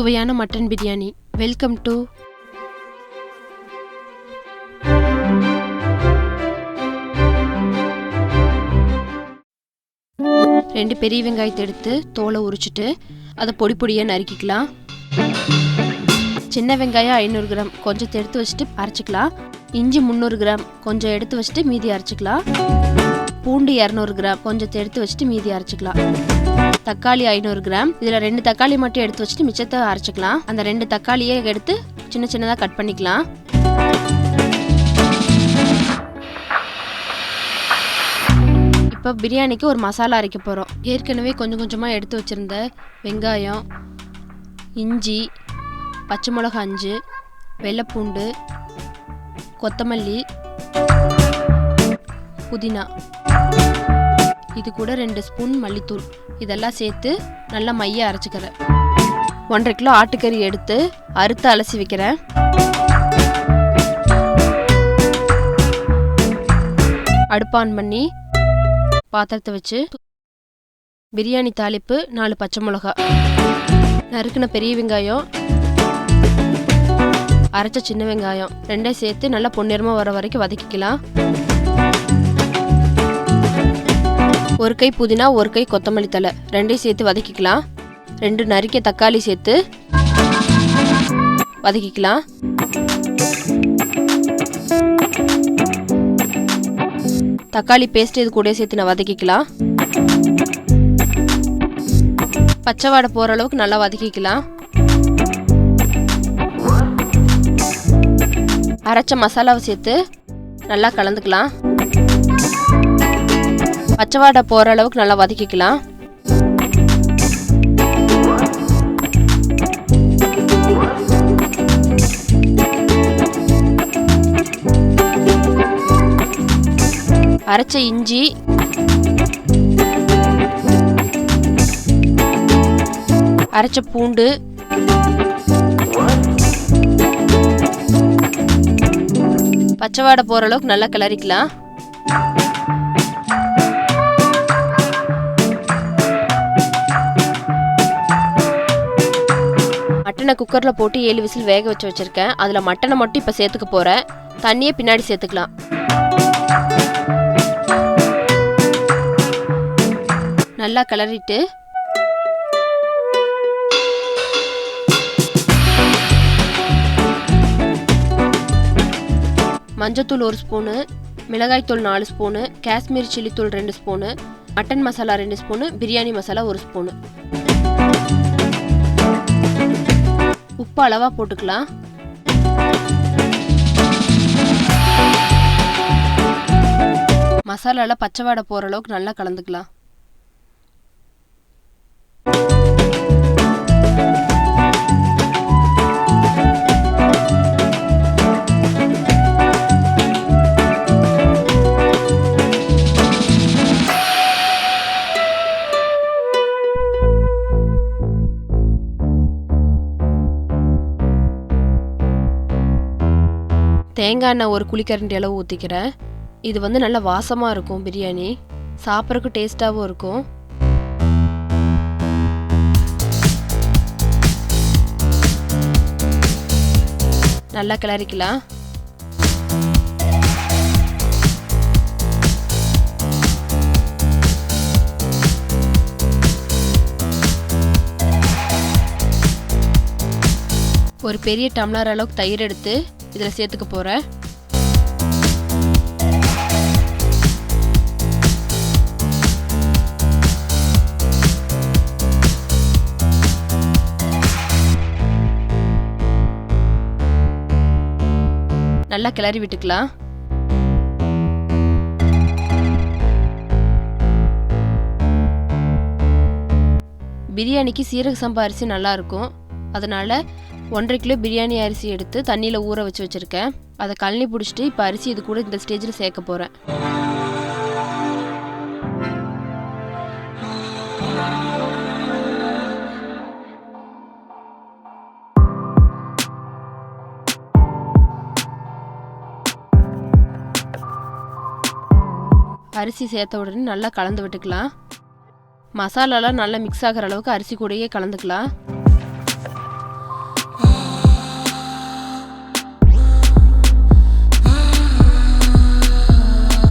சுவையான mutton biryani. Welcome to ரெண்டு பெரிய வெங்காயத்தை எடுத்து தோலை உரிச்சிட்டு அதை பொடி பொடியாக நறுக்கிக்கலாம். சின்ன வெங்காயம் 500 கிராம் கொஞ்சத்தை எடுத்து வச்சுட்டு அரைச்சிக்கலாம். இஞ்சி 300 கிராம் கொஞ்சம் எடுத்து வச்சுட்டு மீதி அரைச்சிக்கலாம். பூண்டு 200 கிராம் கொஞ்சத்தை எடுத்து வச்சுட்டு மீதி அரைச்சிக்கலாம். தக்காளி 500 கிராம், இதில் 2 தக்காளி மட்டும் எடுத்து வச்சுட்டு மிச்சத்தை அரைச்சிக்கலாம். அந்த 2 தக்காளியை எடுத்து சின்ன சின்னதாக கட் பண்ணிக்கலாம். இப்போ பிரியாணிக்கு ஒரு மசாலா அரைக்க போகிறோம். ஏற்கனவே கொஞ்சம் கொஞ்சமாக எடுத்து வச்சுருந்த வெங்காயம், இஞ்சி, பச்சை மிளகா 5, வெள்ளைப்பூண்டு, கொத்தமல்லி, புதினா, இது கூட 2 ஸ்பூன் மல்லித்தூள், இதெல்லாம் சேர்த்து நல்லா மைய அரைச்சிக்கிறேன். 1.5 கிலோ ஆட்டுக்கறி எடுத்து அறுத்து அலசி வைக்கிறேன். அடுப்பு ஆன் பண்ணி பாத்திரத்தை வச்சு பிரியாணி தாளிப்பு 4 பச்சை மிளகா, நறுக்கின பெரிய வெங்காயம், அரைச்ச சின்ன வெங்காயம் 2 சேர்த்து நல்லா பொன்னிறமாக வர வரைக்கும் வதக்கிக்கலாம். 1 கை புதினா, 1 கை கொத்தமல்லி தழை 2 சேர்த்து வதக்கிக்கலாம். 2 நறுக்கிய தக்காளி சேர்த்து வதக்கிக்கலாம். தக்காளி பேஸ்ட் இது கூட சேர்த்து நான் வதக்கிக்கலாம். பச்சை வாடை போகிற அளவுக்கு நல்லா வதக்கிக்கலாம். அரைச்ச மசாலாவை சேர்த்து நல்லா கலந்துக்கலாம். பச்சை வாடை போகிற அளவுக்கு நல்லா வதக்கிக்கலாம். அரைச்ச இஞ்சி, அரைச்ச பூண்டு, பச்சை வாடை போகிற அளவுக்கு நல்லா கிளறிக்கலாம். மட்டனை குக்கரில் போட்டு 7 விசில் வேக வச்சு வச்சுருக்கேன். அதில் மட்டனை மட்டும் இப்போ சேர்த்துக்க போகிறேன். தண்ணியை பின்னாடி சேர்த்துக்கலாம். நல்லா கிளறிட்டு மஞ்சத்தூள் 1 ஸ்பூனு, மிளகாய்த்தூள் 4 ஸ்பூனு, காஷ்மீர் சில்லித்தூள் 2 spoon, mutton masala 2 spoon, biryani masala 1 spoon. உப்பு அளவாக போட்டுக்கலாம். மசாலாவில் பச்சை வாடை போகிற அளவுக்கு நல்லா கலந்துக்கலாம். தேங்காய் எண்ணெய் 1 குழிக்கரண்டி அளவு ஊற்றிக்கிறேன். இது வந்து நல்லா வாசமாக இருக்கும். பிரியாணி சாப்பிட்றதுக்கு டேஸ்ட்டாகவும் இருக்கும். நல்லா கிளறிக்கலாம். ஒரு பெரிய டம்ளர் அளவுக்கு தயிர் எடுத்து இதில் சேர்த்துக்க போகிறேன். நல்லா கிளறி விட்டுக்கலாம். பிரியாணிக்கு சீரக சம்பா அரிசி நல்லா இருக்கும். அதனால 1.5 கிலோ பிரியாணி அரிசி எடுத்து தண்ணியில் ஊற வச்சு வச்சுருக்கேன். அதை கழனி பிடிச்சிட்டு இப்போ அரிசி இது கூட இந்த ஸ்டேஜில் சேர்க்க போகிறேன். அரிசி சேர்த்த உடனே நல்லா கலந்து விட்டுக்கலாம். மசாலாலாம் நல்லா மிக்ஸ் ஆகிற அளவுக்கு அரிசி கூடயே கலந்துக்கலாம்.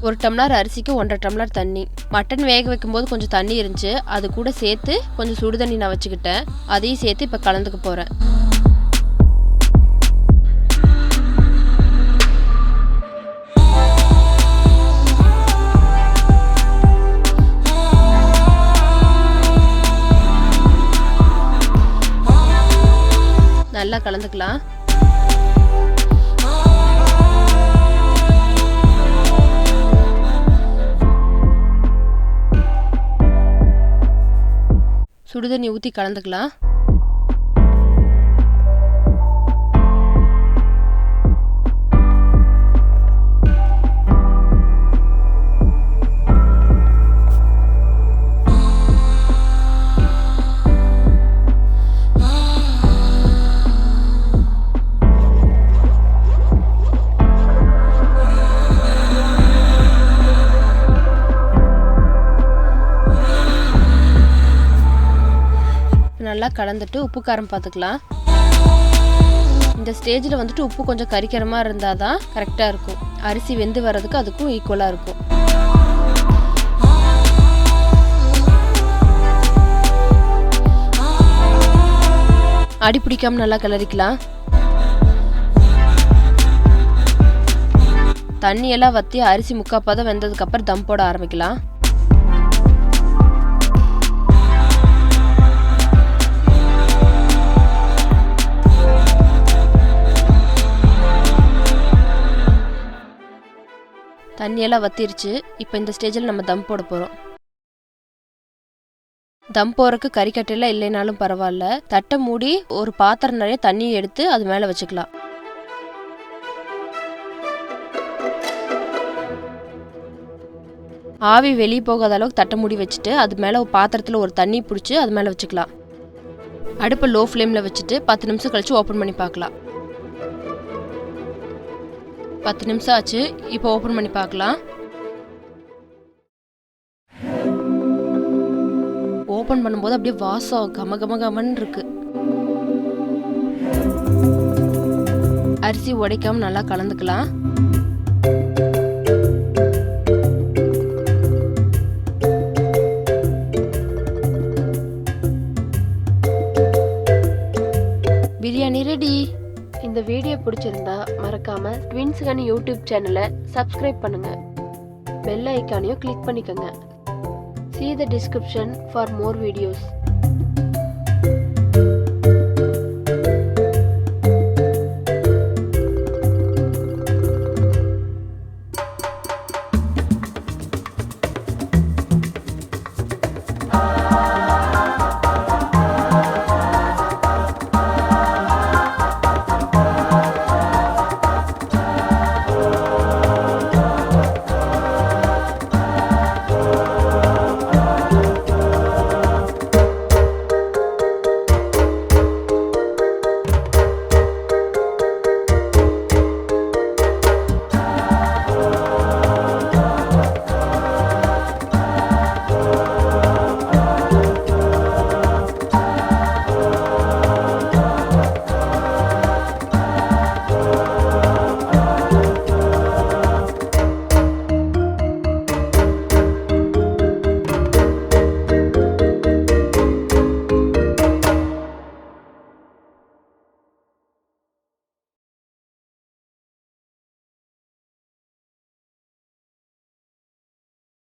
1 டம்ளர் அரிசிக்கு 1.5 டம்ளர் தண்ணி. மட்டன் வேக வைக்கும்போது கொஞ்சம் தண்ணி இருந்துச்சு, அது கூட சேர்த்து கொஞ்சம் சுடு தண்ணி நான் வச்சுக்கிட்டேன். அதையும் சேர்த்து இப்போ கலந்துக்க போகிறேன். நல்லா கலந்துக்கலாம். சுடுதண்ணி ஊற்றி கலந்துக்கலாம். நல்லா கலந்துட்டு உப்பு காரம் பார்த்துக்கலாம். இந்த ஸ்டேஜில் வந்துட்டு உப்பு கொஞ்சம் கரிக்கிற மாதிரி இருந்தால் தான் கரெக்டாக இருக்கும். அரிசி வெந்து வர்றதுக்கு அதுக்கும் ஈக்குவலாக இருக்கும். அடி பிடிக்காம நல்லா கிளறிக்கலாம். தண்ணியெல்லாம் வற்றி அரிசி முக்காப்பாதான் வெந்ததுக்கப்புறம் தம் போட ஆரம்பிக்கலாம். தண்ணியெல்லாம் வத்திருச்சு. இப்போ இந்த ஸ்டேஜில் நம்ம தம் போட போகிறோம். தம் போறதுக்கு கறிக்கட்டையெல்லாம் இல்லைனாலும் பரவாயில்ல, தட்டை மூடி ஒரு பாத்திரம் நிறைய தண்ணியை எடுத்து அது மேலே வச்சுக்கலாம். ஆவி வெளியே போகாத அளவுக்கு தட்டை மூடி வச்சுட்டு அது மேலே ஒரு பாத்திரத்தில் ஒரு தண்ணி பிடிச்சி அது மேலே வச்சுக்கலாம். அடுப்பை லோ ஃப்ளேமில் வச்சுட்டு 10 நிமிஷம் கழித்து ஓப்பன் பண்ணி பார்க்கலாம். 10 நிமிஷம் ஆச்சு. இப்போ ஓப்பன் பண்ணி பார்க்கலாம். ஓப்பன் பண்ணும்போது அப்படியே வாசம் கம கம கமன்னு இருக்கு. அரிசி உடைக்காம நல்லா கலந்துக்கலாம். பிரியாணி ரெடி. இந்த வீடியோ பிடிச்சிருந்தா மறக்காம ட்வின்ஸ்கன் யூடியூப் சேனலை சப்ஸ்கிரைப் பண்ணுங்க. பெல் ஐக்கானையும் கிளிக் பண்ணிக்கோங்க. See the description for more videos.